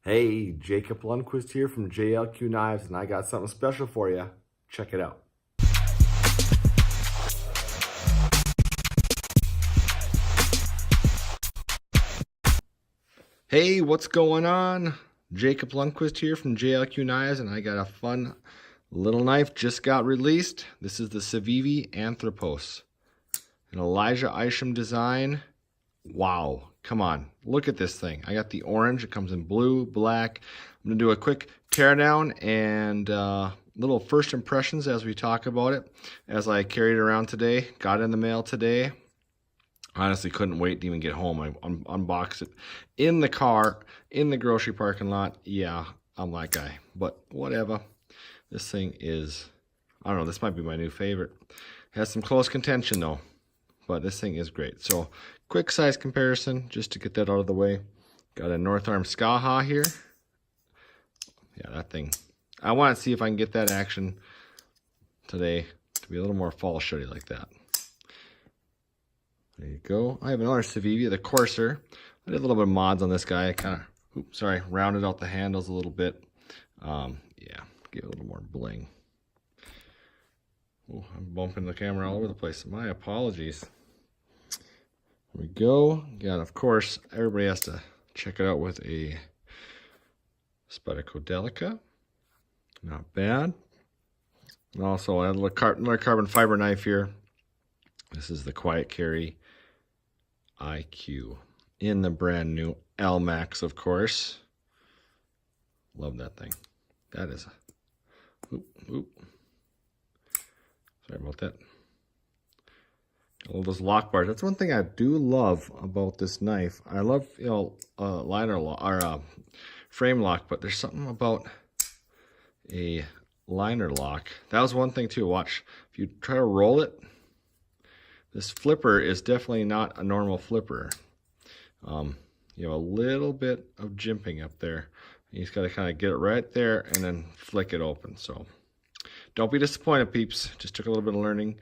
Hey, Jacob Lundquist here from JLQ Knives, and I got something special for you. Check it out. Hey, what's going on? Jacob Lundquist here from JLQ Knives, and I got a fun little knife just got released. This is the CIVIVI Anthropos, an Elijah Isham design. Wow, come on, look at this thing. I got the orange, it comes in blue, black. I'm gonna do a quick teardown and little first impressions as we talk about it. As I carried it around today, got in the mail today. Honestly, couldn't wait to even get home. I unboxed it in the car, in the grocery parking lot. Yeah, I'm that guy, but whatever. This thing is, I don't know, this might be my new favorite. Has some close contention though, but this thing is great. So quick size comparison, just to get that out of the way. Got a North Arm Skaha here. Yeah, that thing. I want to see if I can get that action today to be a little more fall shutty like that. There you go. I have another CIVIVI, the Corsair. I did a little bit of mods on this guy. I kind of, rounded out the handles a little bit. Yeah, give it a little more bling. Oh, I'm bumping the camera all over the place. My apologies. There we go. Got, of course, everybody has to check it out with a Spedicodelica. Not bad. And also, I have another carbon fiber knife here. This is the Quiet Carry IQ in the brand new L-Max, of course. Love that thing. That is a... Oop. Sorry about that. All those lock bars. That's one thing I do love about this knife. I love, liner lock or frame lock, but there's something about a liner lock. That was one thing too. Watch, if you try to roll it, this flipper is definitely not a normal flipper. You have a little bit of jimping up there. You just got to kind of get it right there and then flick it open. So don't be disappointed, peeps. Just took a little bit of learning.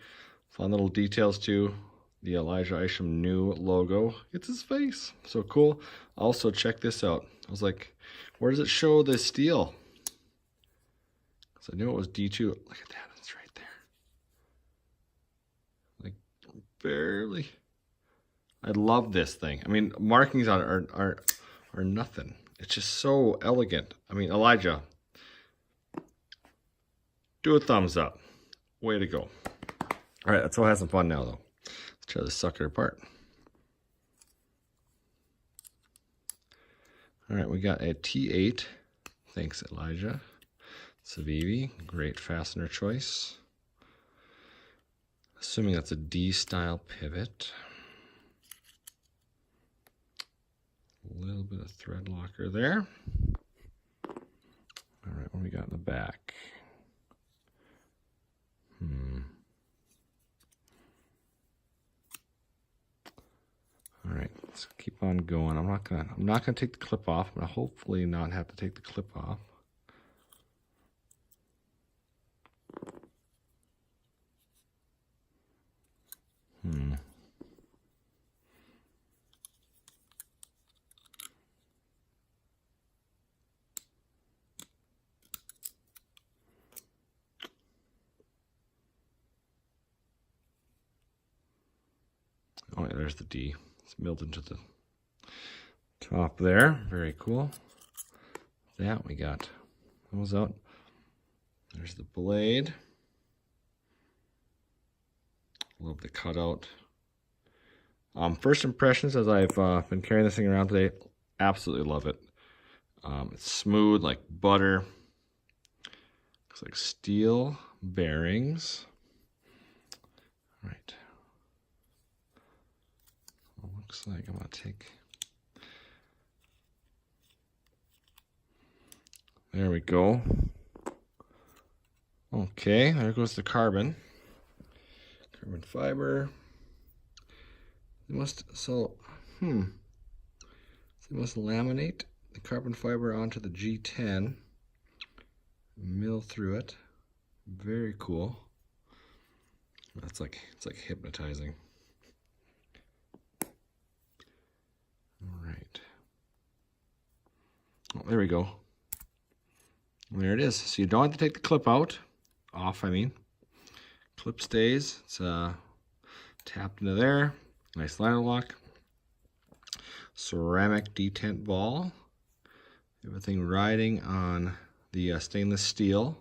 Fun little details too. The Elijah Isham new logo. It's his face. So cool. Also, check this out. I was like, where does it show the steel? Because I knew it was D2. Look at that. It's right there. Like, barely. I love this thing. I mean, markings on it are nothing. It's just so elegant. I mean, Elijah, do a thumbs up. Way to go. All right, let's go have some fun now, though. Let's try this sucker apart. All right, we got a T8. Thanks, Elijah. CIVIVI, great fastener choice. Assuming that's a D-style pivot. A little bit of thread locker there. All right, what we got in the back? All right, let's keep on going. I'm not gonna take the clip off. I'm gonna hopefully not have to take the clip off. Oh, yeah, there's the D. It's milled into the top there. Very cool. That we got those out. There's the blade. Love the cutout. First impressions as I've been carrying this thing around today, absolutely love it. It's smooth like butter. Looks like steel bearings. All right. Looks like I'm gonna take. There we go. Okay, there goes the carbon. Carbon fiber. They must they must laminate the carbon fiber onto the G10. Mill through it. Very cool. It's like hypnotizing. All right. Oh, there we go. There it is. So you don't have to take the clip out. Off, I mean. Clip stays. It's tapped into there. Nice liner lock. Ceramic detent ball. Everything riding on the stainless steel.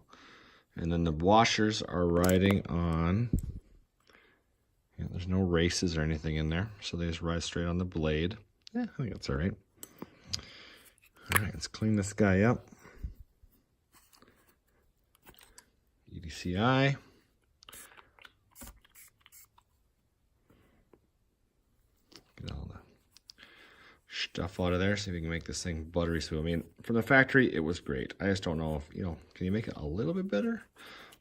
And then the washers are riding on, there's no races or anything in there, so they just ride straight on the blade. Yeah, I think that's all right. All right, let's clean this guy up. EDCI. Get all the stuff out of there, see if we can make this thing buttery smooth. I mean, from the factory, it was great. I just don't know if, can you make it a little bit better?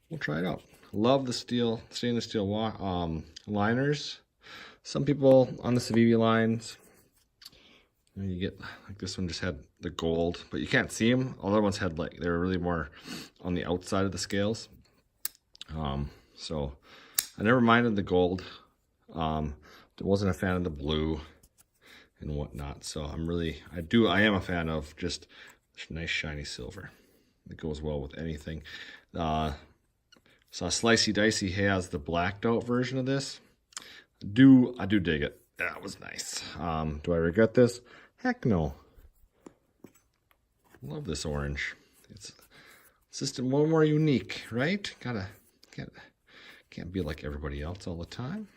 We'll try it out. Love the stainless steel liners. Some people on the CIVIVI lines, you get, like this one just had the gold, but you can't see them. Other ones had they were really more on the outside of the scales. So I never minded the gold. Wasn't a fan of the blue and whatnot. So I am a fan of just nice shiny silver. It goes well with anything. So Slicey Dicey has the blacked out version of this. I do dig it. That was nice. Do I regret this? Heck no. Love this orange. It's just a little more unique, right? Can't be like everybody else all the time.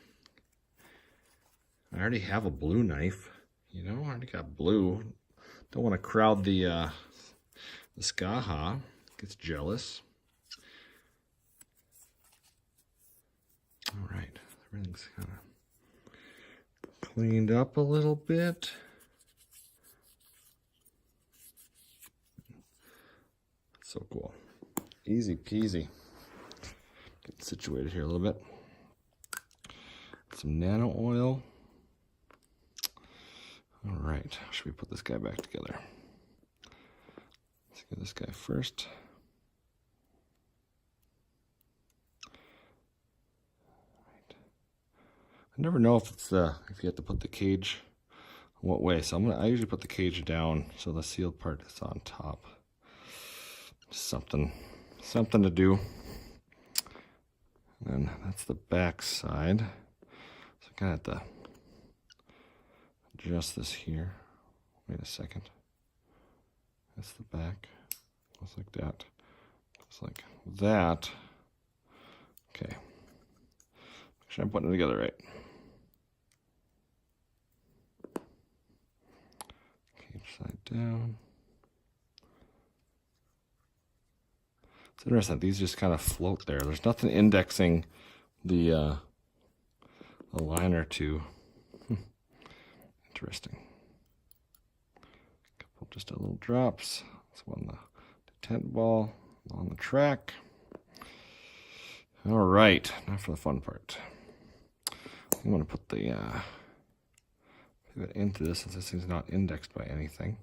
I already have a blue knife. I already got blue. Don't want to crowd the Skaha. Gets jealous. All right, everything's kind of cleaned up a little bit. So cool. Easy peasy. Get situated here a little bit. Some nano oil. All right, should we put this guy back together? Let's get this guy first. Right. I never know if it's if you have to put the cage what way. So I usually put the cage down so the sealed part is on top. Something to do. And then that's the back side. So I kind of have to adjust this here. Wait a second. That's the back. Goes like that. Goes like that. Okay. Make sure I'm putting it together right. Cage side down. It's interesting. These just kind of float there. There's nothing indexing the liner to. Interesting. Just a little drops. That's one the detent ball on the track. All right, now for the fun part. I'm going to put the pivot into this since this thing's not indexed by anything.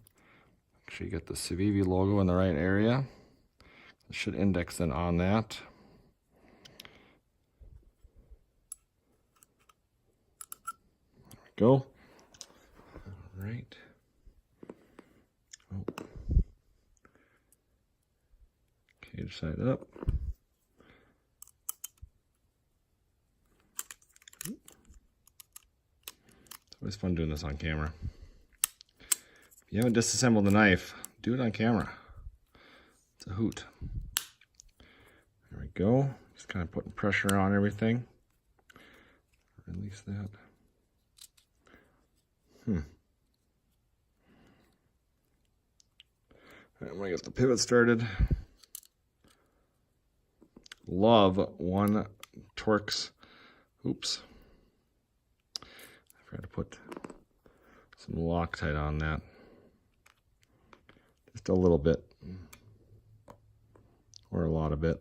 Make sure you get the CIVIVI logo in the right area. It should index then on that. There we go. All right. Oh. Cage side up. It's always fun doing this on camera. If you haven't disassembled the knife, do it on camera. It's a hoot. There we go. Just kind of putting pressure on everything. Release that. I'm going to get the pivot started. Love one Torx. Oops. I forgot to put some Loctite on that. Just a little bit. Or a lot of it.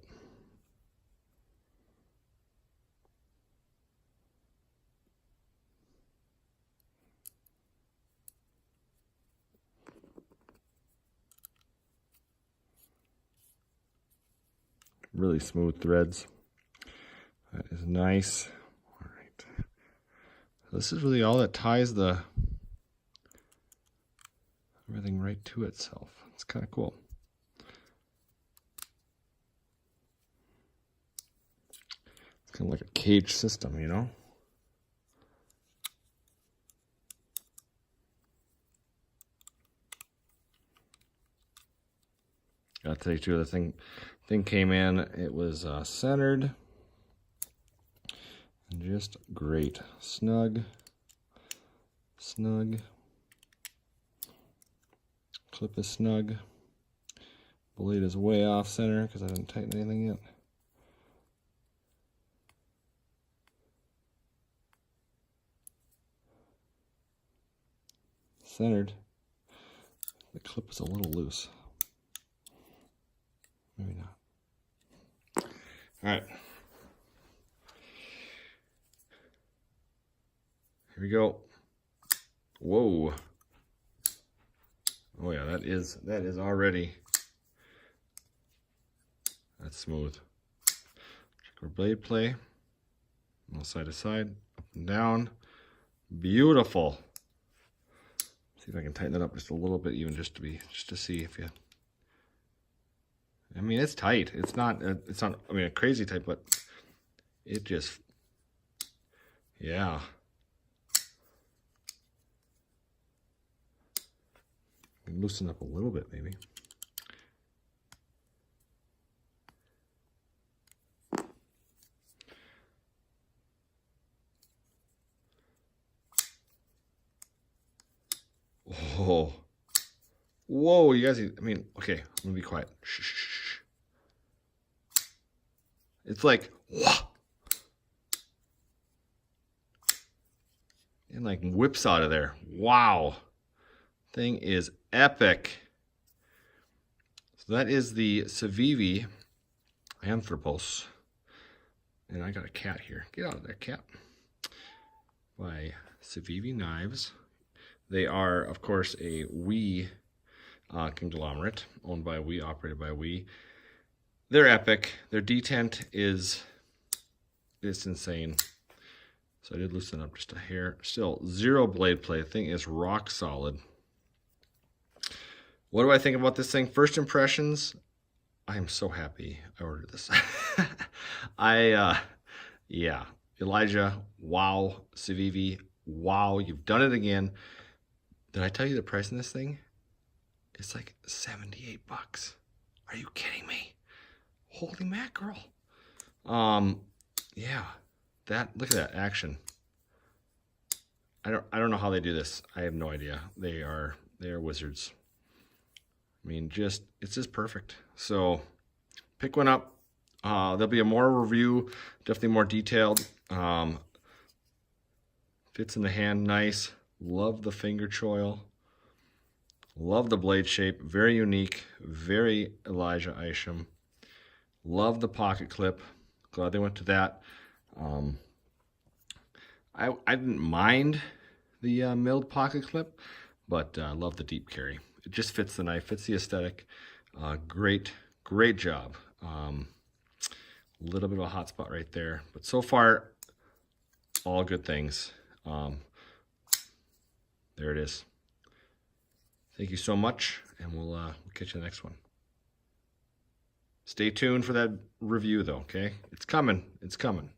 Really smooth threads. That is nice. All right. This is really all that ties everything right to itself. It's kind of cool. It's kind of like a cage system, you know? Gotta tell you too, the thing came in, it was centered. And just great. Snug. Snug. Clip is snug. Blade is way off center because I didn't tighten anything yet. Centered. The clip is a little loose. Maybe not. All right. Here we go. Whoa. Oh yeah, that is already, that's smooth. Check our blade play. Side to side, up and down. Beautiful. See if I can tighten it up just a little bit, even just to see if you. I mean, it's tight. It's not. I mean, a crazy tight, but it just. Yeah. Loosen up a little bit, maybe. Oh, whoa! You guys, I mean, okay, I'm gonna be quiet. Shh, shh, shh. It's like, whoa, and like whips out of there. Wow, thing is epic. So that is the CIVIVI Anthropos, and I got a cat here. Get out of there, cat. By CIVIVI Knives. They are, of course, a We conglomerate, owned by We, operated by We. They're epic. Their detent is insane. So I did loosen up just a hair. Still, zero blade play. The thing is rock solid. What do I think about this thing? First impressions, I am so happy I ordered this. Yeah. Elijah, wow. CIVIVI, wow. You've done it again. Did I tell you the price on this thing? It's like 78 bucks. Are you kidding me? Holy mackerel. Yeah. Look at that action. I don't know how they do this. I have no idea. They are wizards. I mean, it's just perfect. So pick one up. There'll be a more review, definitely more detailed. Fits in the hand nice. Love the finger choil. Love the blade shape. Very unique. Very Elijah Isham. Love the pocket clip. Glad they went to that. I didn't mind the milled pocket clip, but I love the deep carry. It just fits the knife, fits the aesthetic. Great job. A little bit of a hot spot right there, but so far, all good things. There it is. Thank you so much, and we'll catch you in the next one. Stay tuned for that review, though, okay? It's coming. It's coming.